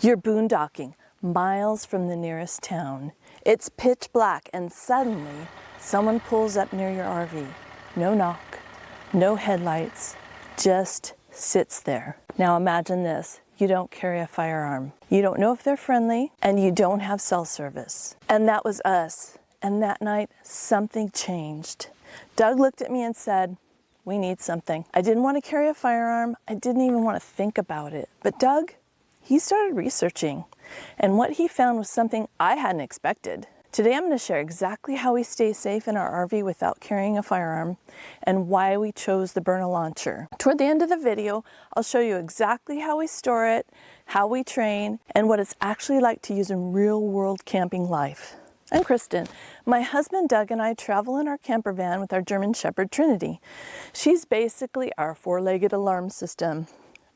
You're boondocking miles from the nearest town. It's pitch black and suddenly someone pulls up near your RV. No knock, no headlights, just sits there. Now imagine this. You don't carry a firearm. You don't know if they're friendly, and you don't have cell service. And that was us. And that night, something changed. Doug looked at me and said, "We need something." I didn't want to carry a firearm. I didn't even want to think about it. But Doug, he started researching. And what he found was something I hadn't expected. Today I'm going to share exactly how we stay safe in our RV without carrying a firearm and why we chose the Byrna launcher. Toward the end of the video, I'll show you exactly how we store it, how we train, and what it's actually like to use in real-world camping life. I'm Kristen. My husband Doug and I travel in our camper van with our German Shepherd Trinity. She's basically our four-legged alarm system.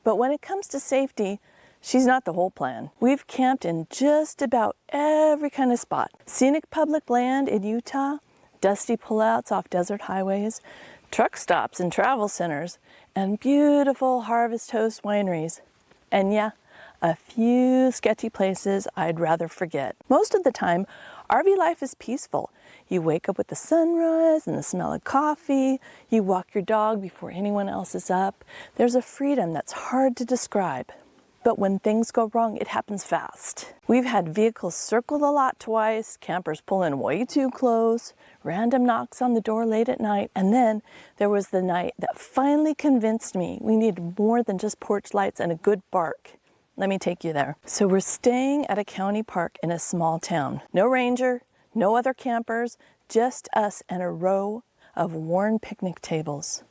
But when it comes to safety, she's not the whole plan. We've camped in just about every kind of spot. Scenic public land in Utah, dusty pullouts off desert highways, truck stops and travel centers, and beautiful Harvest Host wineries. And yeah, a few sketchy places I'd rather forget. Most of the time, RV life is peaceful. You wake up with the sunrise and the smell of coffee. You walk your dog before anyone else is up. There's a freedom that's hard to describe. But when things go wrong, it happens fast. We've had vehicles circle the lot twice, campers pull in way too close, random knocks on the door late at night, and then there was the night that finally convinced me we needed more than just porch lights and a good bark. Let me take you there. So we're staying at a county park in a small town. No ranger, no other campers, just us and a row of worn picnic tables.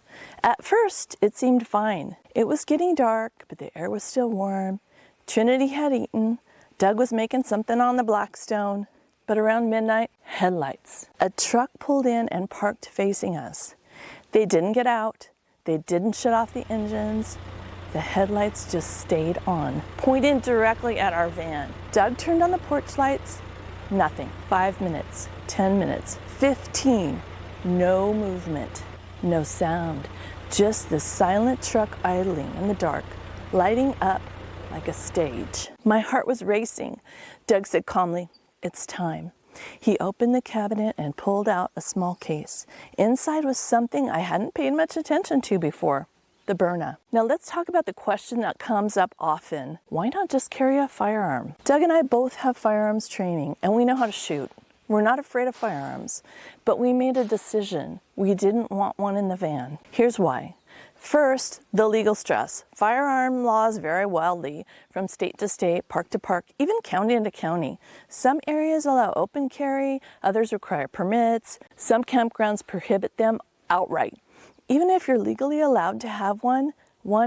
At first, it seemed fine. It was getting dark, but the air was still warm. Trinity had eaten. Doug was making something on the Blackstone. But around midnight, headlights. A truck pulled in and parked facing us. They didn't get out. They didn't shut off the engines. The headlights just stayed on, pointing directly at our van. Doug turned on the porch lights. Nothing. 5 minutes, 10 minutes, 15. No movement. No sound, just the silent truck idling in the dark, lighting up like a stage. My heart was racing. Doug said calmly, "It's time." He opened the cabinet and pulled out a small case. Inside was something I hadn't paid much attention to before, the Byrna. Now let's talk about the question that comes up often. Why not just carry a firearm? Doug and I both have firearms training, and we know how to shoot. We're not afraid of firearms, but we made a decision. We didn't want one in the van. Here's why. First, the legal stress. Firearm laws vary wildly from state to state, park to park, even county to county. Some areas allow open carry, others require permits. Some campgrounds prohibit them outright. Even if you're legally allowed to have one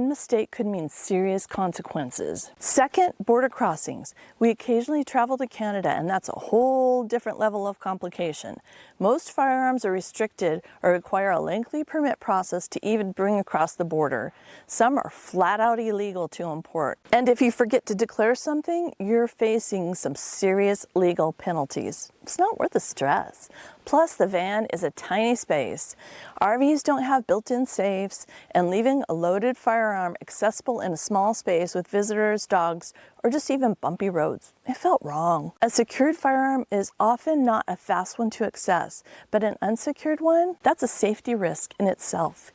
mistake could mean serious consequences. Second, border crossings. We occasionally travel to Canada, and that's a whole different level of complication. Most firearms are restricted or require a lengthy permit process to even bring across the border. Some are flat out illegal to import. And if you forget to declare something, you're facing some serious legal penalties. It's not worth the stress. Plus, the van is a tiny space. RVs don't have built-in safes, and leaving a loaded firearm accessible in a small space with visitors, dogs, or just even bumpy roads, it felt wrong. A secured firearm is often not a fast one to access, but an unsecured one, that's a safety risk in itself.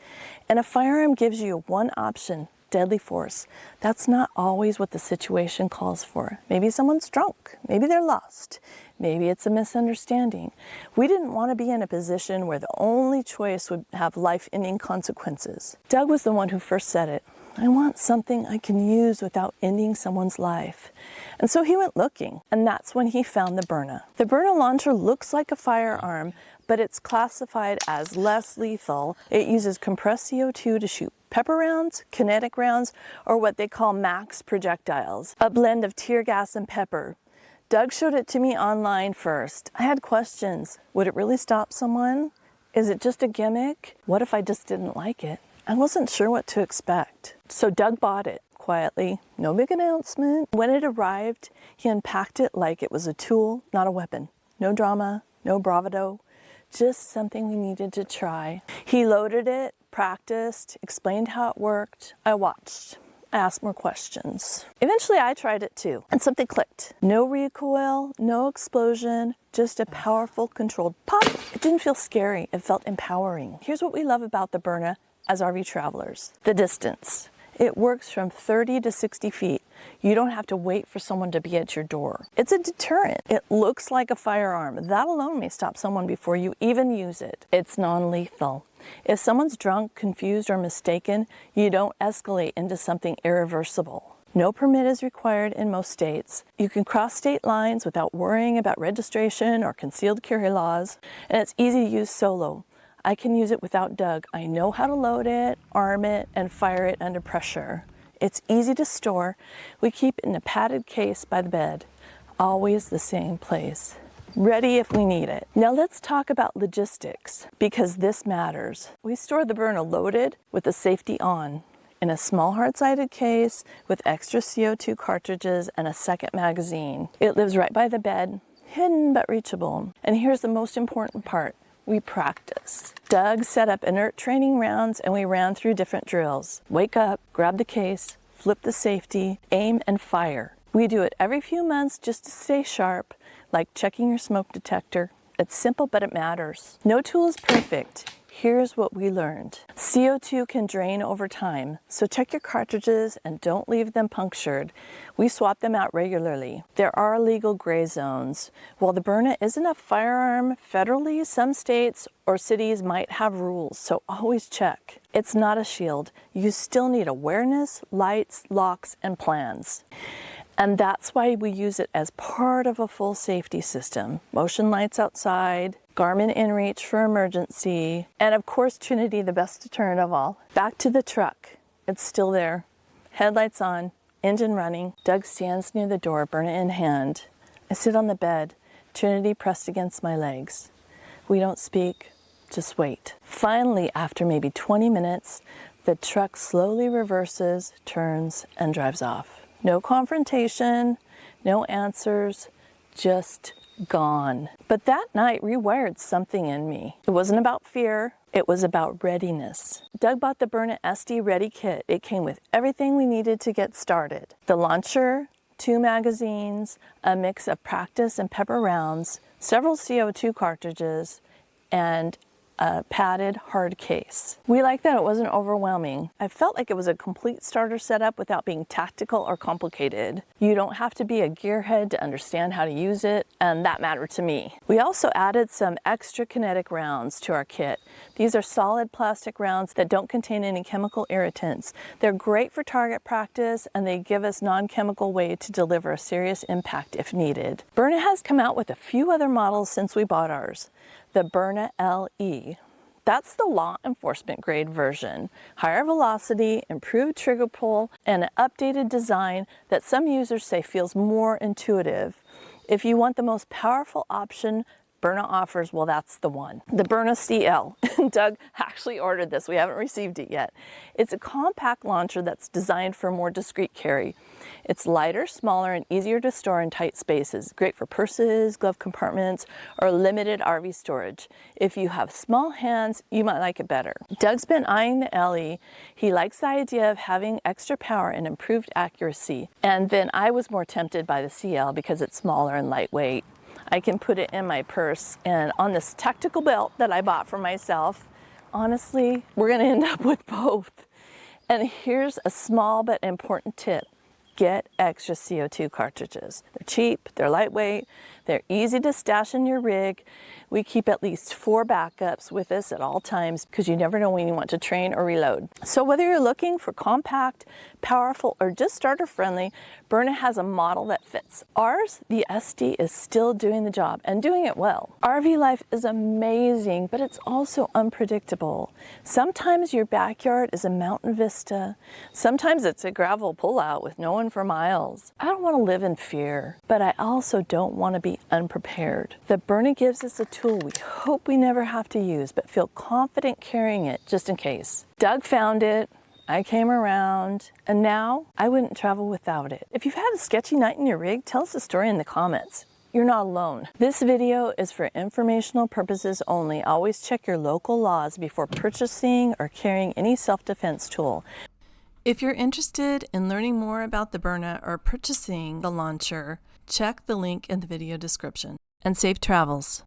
And a firearm gives you one option, deadly force. That's not always what the situation calls for. Maybe someone's drunk, maybe they're lost, maybe it's a misunderstanding. We didn't want to be in a position where the only choice would have life-ending consequences. Doug was the one who first said it. I want something I can use without ending someone's life. And so he went looking, and that's when he found the Byrna. The Byrna launcher looks like a firearm, but it's classified as less lethal. It uses compressed CO2 to shoot pepper rounds, kinetic rounds, or what they call max projectiles, a blend of tear gas and pepper. Doug showed it to me online first. I had questions. Would it really stop someone? Is it just a gimmick? What if I just didn't like it? I wasn't sure what to expect. So Doug bought it quietly, no big announcement. When it arrived, he unpacked it like it was a tool, not a weapon. No drama, no bravado, just something we needed to try. He loaded it, practiced, explained how it worked. I watched. I asked more questions. Eventually I tried it too, and something clicked. No recoil, no explosion, just a powerful controlled pop. It didn't feel scary, it felt empowering. Here's what we love about the Byrna as RV travelers: the distance. It works from 30 to 60 feet. You don't have to wait for someone to be at your door. It's a deterrent. It looks like a firearm. That alone may stop someone before you even use it. It's non-lethal. If someone's drunk, confused, or mistaken, you don't escalate into something irreversible. No permit is required in most states. You can cross state lines without worrying about registration or concealed carry laws, and it's easy to use solo. I can use it without Doug. I know how to load it, arm it, and fire it under pressure. It's easy to store. We keep it in a padded case by the bed, always the same place, ready if we need it. Now let's talk about logistics, because this matters. We store the Byrna loaded with the safety on, in a small hard-sided case with extra CO2 cartridges and a second magazine. It lives right by the bed, hidden but reachable. And here's the most important part. We practice. Doug set up inert training rounds and we ran through different drills. Wake up, grab the case, flip the safety, aim and fire. We do it every few months just to stay sharp, like checking your smoke detector. It's simple, but it matters. No tool is perfect. Here's what we learned. CO2 can drain over time, so check your cartridges and don't leave them punctured. We swap them out regularly. There are legal gray zones. While the Byrna isn't a firearm federally, some states or cities might have rules, so always check. It's not a shield. You still need awareness, lights, locks, and plans. And that's why we use it as part of a full safety system. Motion lights outside, Garmin inReach for emergency, and of course Trinity, the best deterrent of all. Back to the truck. It's still there. Headlights on, engine running. Doug stands near the door, Byrna in hand. I sit on the bed, Trinity pressed against my legs. We don't speak, just wait. Finally, after maybe 20 minutes, the truck slowly reverses, turns, and drives off. No confrontation, no answers, just gone. But that night rewired something in me. It wasn't about fear, it was about readiness. Doug bought the Byrna SD Ready Kit. It came with everything we needed to get started. The launcher, 2 magazines, a mix of practice and pepper rounds, several CO2 cartridges, and a padded hard case. We liked that it wasn't overwhelming. I felt like it was a complete starter setup without being tactical or complicated. You don't have to be a gearhead to understand how to use it, and that mattered to me. We also added some extra kinetic rounds to our kit. These are solid plastic rounds that don't contain any chemical irritants. They're great for target practice, and they give us non-chemical way to deliver a serious impact if needed. Byrna has come out with a few other models since we bought ours. The Byrna LE. That's the law enforcement grade version. Higher velocity, improved trigger pull, and an updated design that some users say feels more intuitive. If you want the most powerful option Byrna offers, well, that's the one. The Byrna CL. Doug actually ordered this. We haven't received it yet. It's a compact launcher that's designed for more discreet carry. It's lighter, smaller, and easier to store in tight spaces. Great for purses, glove compartments, or limited RV storage. If you have small hands, you might like it better. Doug's been eyeing the LE. He likes the idea of having extra power and improved accuracy. And then I was more tempted by the CL because it's smaller and lightweight. I can put it in my purse and on this tactical belt that I bought for myself. Honestly, we're gonna end up with both. And here's a small but important tip. Get extra CO2 cartridges. They're cheap, they're lightweight, they're easy to stash in your rig. We keep at least 4 backups with us at all times because you never know when you want to train or reload. So whether you're looking for compact, powerful, or just starter friendly, Byrna has a model that fits. Ours, the SD, is still doing the job and doing it well. RV life is amazing, but it's also unpredictable. Sometimes your backyard is a mountain vista. Sometimes it's a gravel pullout with no one for miles. I don't want to live in fear, but I also don't want to be unprepared. The Byrna gives us a tool we hope we never have to use, but feel confident carrying it just in case. Doug found it, I came around, and now I wouldn't travel without it. If you've had a sketchy night in your rig, tell us the story in the comments. You're not alone. This video is for informational purposes only. Always check your local laws before purchasing or carrying any self-defense tool. If you're interested in learning more about the Byrna or purchasing the launcher, check the link in the video description. And safe travels!